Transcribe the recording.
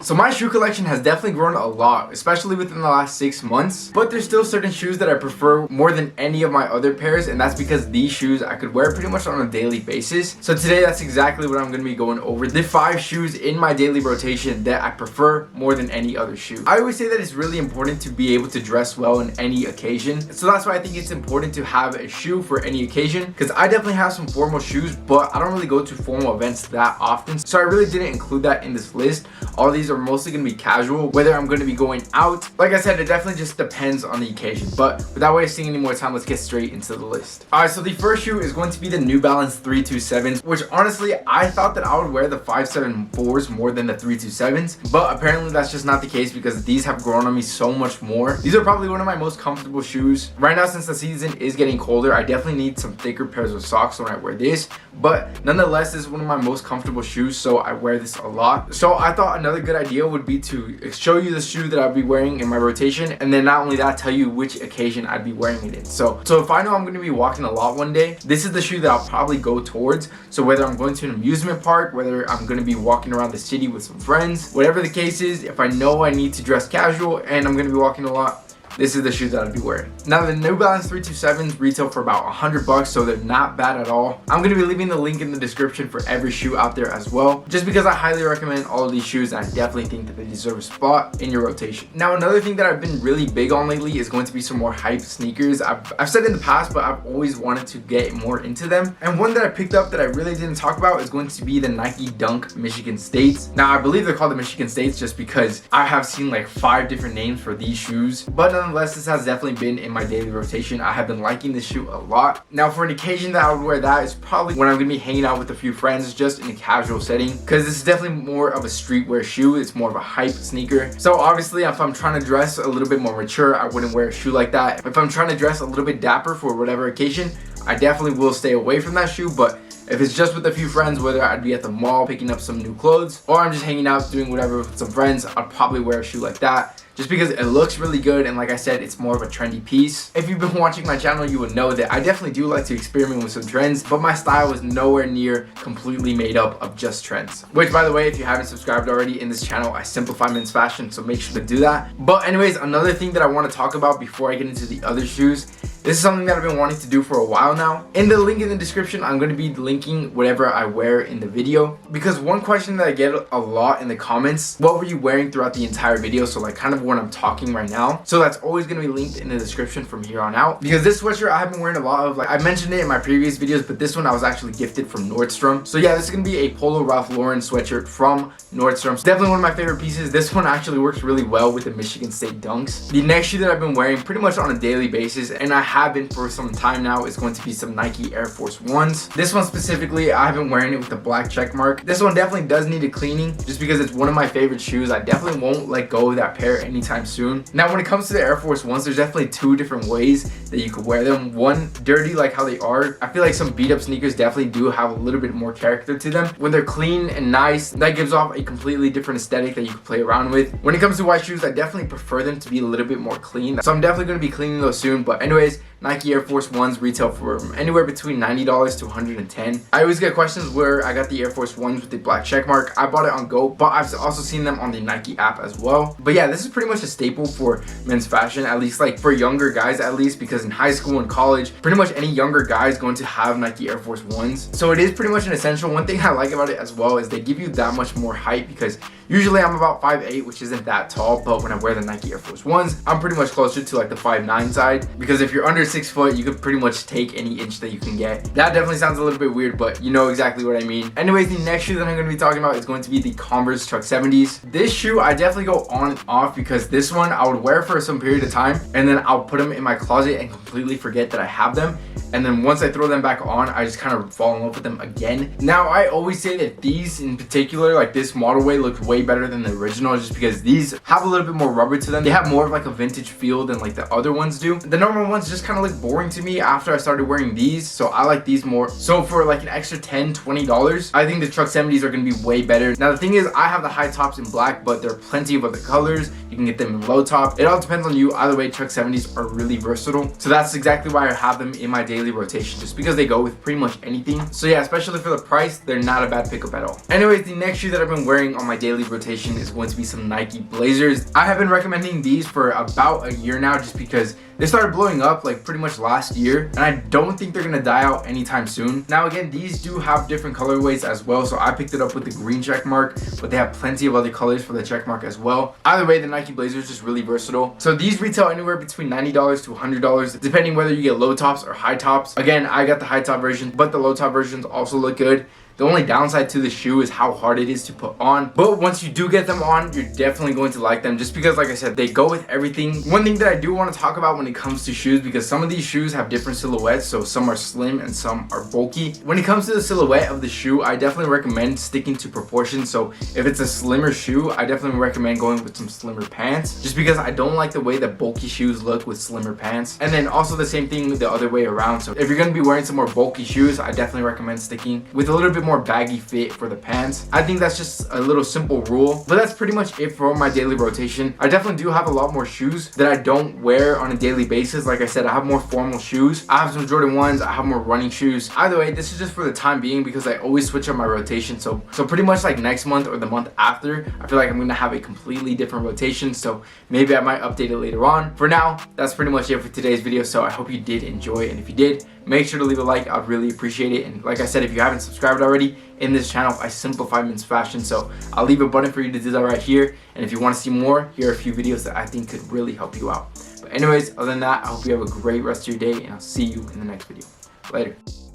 So my shoe collection has definitely grown a lot, especially within the last 6 months, but there's still certain shoes that I prefer more than any of my other pairs, and that's because these shoes I could wear pretty much on a daily basis. So today that's exactly what I'm going to be going over, the 5 shoes in my daily rotation that I prefer more than any other shoe. I always say that it's really important to be able to dress well in any occasion, so that's why I think it's important to have a shoe for any occasion, because I definitely have some formal shoes, but I don't really go to formal events that often, so I really didn't include that in this list. All these are mostly going to be casual, whether I'm going to be going out. Like I said, it definitely just depends on the occasion, but without wasting any more time, let's get straight into the list. Alright, so the first shoe is going to be the New Balance 327s, which honestly I thought that I would wear the 574s more than the 327s, but apparently that's just not the case because these have grown on me so much more. These are probably one of my most comfortable shoes right now. Since the season is getting colder, I definitely need some thicker pairs of socks when I wear this, but nonetheless this is one of my most comfortable shoes, so I wear this a lot. So I thought another good idea would be to show you the shoe that I'll be wearing in my rotation, and then not only that, tell you which occasion I'd be wearing it in. So if I know I'm going to be walking a lot one day, this is the shoe that I'll probably go towards. So whether I'm going to an amusement park, whether I'm going to be walking around the city with some friends, whatever the case is, if I know I need to dress casual and I'm going to be walking a lot, this is the shoe that I'd be wearing. Now the New Balance 327s retail for about $100, so they're not bad at all. I'm going to be leaving the link in the description for every shoe out there as well, just because I highly recommend all of these shoes and I definitely think that they deserve a spot in your rotation. Now another thing that I've been really big on lately is going to be some more hype sneakers. I've said in the past, but I've always wanted to get more into them, and one that I picked up that I really didn't talk about is going to be the Nike Dunk Michigan States. Now I believe they're called the Michigan States just because I have seen like 5 different names for these shoes, but nonetheless this has definitely been in my daily rotation. I have been liking this shoe a lot. Now for an occasion that I would wear that is probably when I'm gonna be hanging out with a few friends just in a casual setting, because this is definitely more of a streetwear shoe. It's more of a hype sneaker. So obviously if I'm trying to dress a little bit more mature, I wouldn't wear a shoe like that. If I'm trying to dress a little bit dapper for whatever occasion, I definitely will stay away from that shoe. But if it's just with a few friends, whether I'd be at the mall picking up some new clothes or I'm just hanging out doing whatever with some friends, I'd probably wear a shoe like that, just because it looks really good, and like I said, it's more of a trendy piece. If you've been watching my channel, you would know that I definitely do like to experiment with some trends, but my style is nowhere near completely made up of just trends. Which, by the way, if you haven't subscribed already in this channel, I simplify men's fashion, so make sure to do that. But anyways, another thing that I want to talk about before I get into the other shoes, this is something that I've been wanting to do for a while now. In the link in the description, I'm going to be linking whatever I wear in the video, because one question that I get a lot in the comments, what were you wearing throughout the entire video? So like kind of when I'm talking right now. So that's always going to be linked in the description from here on out, because this sweatshirt I have been wearing a lot of. Like I mentioned it in my previous videos, but this one I was actually gifted from Nordstrom. So yeah, this is going to be a Polo Ralph Lauren sweatshirt from Nordstrom. It's definitely one of my favorite pieces. This one actually works really well with the Michigan State Dunks. The next shoe that I've been wearing pretty much on a daily basis, and I have been for some time now, is going to be some Nike Air Force Ones. This one specifically, I have been wearing it with the black check mark. This one definitely does need a cleaning, just because it's one of my favorite shoes. I definitely won't let go of that pair anytime soon. Now when it comes to the Air Force Ones, there's definitely 2 different ways that you could wear them. One, dirty like how they are. I feel like some beat up sneakers definitely do have a little bit more character to them. When they're clean and nice, that gives off a completely different aesthetic that you can play around with. When it comes to white shoes, I definitely prefer them to be a little bit more clean, so I'm definitely going to be cleaning those soon. But anyways, Nike Air Force Ones retail for anywhere between $90 to $110. I always get questions where I got the Air Force Ones with the black check mark. I bought it on Go, but I've also seen them on the Nike app as well. But yeah, this is pretty much a staple for men's fashion, at least like for younger guys at least, because in high school and college, pretty much any younger guy is going to have Nike Air Force Ones. So it is pretty much an essential. One thing I like about it as well is they give you that much more height, because usually I'm about 5'8", which isn't that tall, but when I wear the Nike Air Force Ones, I'm pretty much closer to like the 5'9" side, because if you're under 6 foot, you could pretty much take any inch that you can get. That definitely sounds a little bit weird, but you know exactly what I mean. Anyways, the next shoe that I'm going to be talking about is going to be the Converse Truck 70s. This shoe I definitely go on and off, because this one I would wear for some period of time, and then I'll put them in my closet and completely forget that I have them. And then once I throw them back on, I just kind of fall in love with them again. Now, I always say that these in particular, like this model way, looks way better than the original, just because these have a little bit more rubber to them. They have more of like a vintage feel than like the other ones do. The normal ones just kind of look boring to me after I started wearing these, so I like these more. So for like an extra $10-$20, I think the Truck 70s are going to be way better. Now the thing is, I have the high tops in black, but there are plenty of other colors. You can get them in low top. It all depends on you. Either way, Truck 70s are really versatile, so that's exactly why I have them in my daily daily rotation just because they go with pretty much anything. So yeah, especially for the price, they're not a bad pickup at all. Anyways, the next shoe that I've been wearing on my daily rotation is going to be some Nike Blazers. I have been recommending these for about a year now just because they started blowing up like pretty much last year, and I don't think they're gonna die out anytime soon. Now again, these do have different colorways as well, so I picked it up with the green check mark, but they have plenty of other colors for the check mark as well. Either way, the Nike Blazer is just really versatile. So these retail anywhere between $90 to $100 depending whether you get low tops or high tops. Again, I got the high top version, but the low top versions also look good. The only downside to the shoe is how hard it is to put on. But once you do get them on, you're definitely going to like them just because, like I said, they go with everything. One thing that I do want to talk about when it comes to shoes, because some of these shoes have different silhouettes, so some are slim and some are bulky. When it comes to the silhouette of the shoe, I definitely recommend sticking to proportions. So if it's a slimmer shoe, I definitely recommend going with some slimmer pants just because I don't like the way that bulky shoes look with slimmer pants. And then also the same thing the other way around. So if you're going to be wearing some more bulky shoes, I definitely recommend sticking with a little bit more baggy fit for the pants. I think that's just a little simple rule, but that's pretty much it for my daily rotation. I definitely do have a lot more shoes that I don't wear on a daily basis. Like I said, I have more formal shoes. I have some Jordan 1s. I have more running shoes. Either way, this is just for the time being because I always switch up my rotation. So pretty much like next month or the month after, I feel like I'm gonna have a completely different rotation. So maybe I might update it later on. For now, that's pretty much it for today's video. So I hope you did enjoy it, and if you did, make sure to leave a like. I'd really appreciate it. And like I said, if you haven't subscribed already, in this channel I simplify men's fashion, so I'll leave a button for you to do that right here. And if you want to see more, here are a few videos that I think could really help you out. But anyways, other than that, I hope you have a great rest of your day, and I'll see you in the next video. Later.